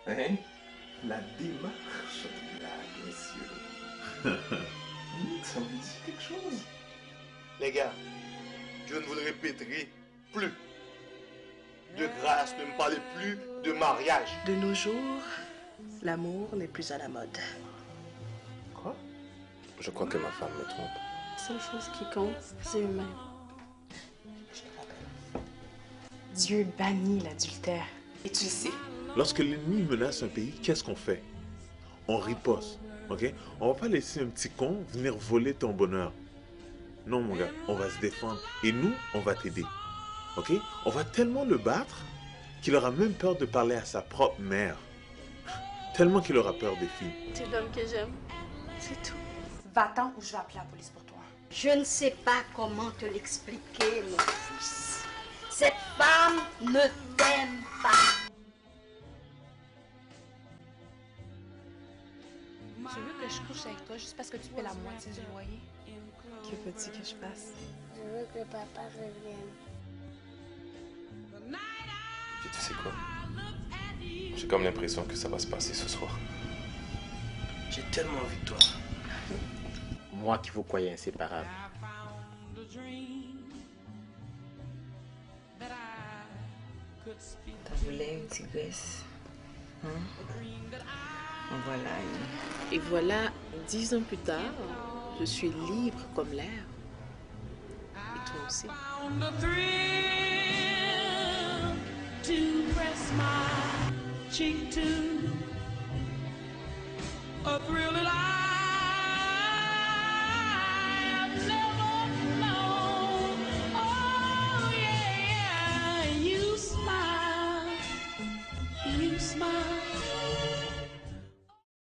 Hein? La démarche de la, bien sûr. Ça me dit quelque chose. Les gars, je ne vous le répéterai plus. De grâce, ne me parlez plus de mariage. De nos jours, l'amour n'est plus à la mode. Quoi? Je crois que ma femme me trompe. La seule chose qui compte, c'est humain. Je te rappelle. Dieu bannit l'adultère. Et tu le sais. Lorsque l'ennemi menace un pays, qu'est-ce qu'on fait? On riposte, ok? On va pas laisser un petit con venir voler ton bonheur. Non, mon gars, on va se défendre. Et nous, on va t'aider, ok? On va tellement le battre qu'il aura même peur de parler à sa propre mère. Tellement qu'il aura peur des filles. Tu es l'homme que j'aime. C'est tout. Va-t'en ou je vais appeler la police pour toi. Je ne sais pas comment te l'expliquer, mon fils. Cette femme ne t'aime pas. Tu veux que je couche avec toi juste parce que tu paies la moitié du loyer? Que veux-tu que je fasse? Je veux que papa revienne. Puis tu sais quoi? J'ai comme l'impression que ça va se passer ce soir. J'ai tellement envie de toi. Moi qui vous croyais inséparable. T'as voulu une tigresse. Hein? En voilà une. Et voilà, 10 ans plus tard, je suis libre comme l'air. Et toi aussi. You smile.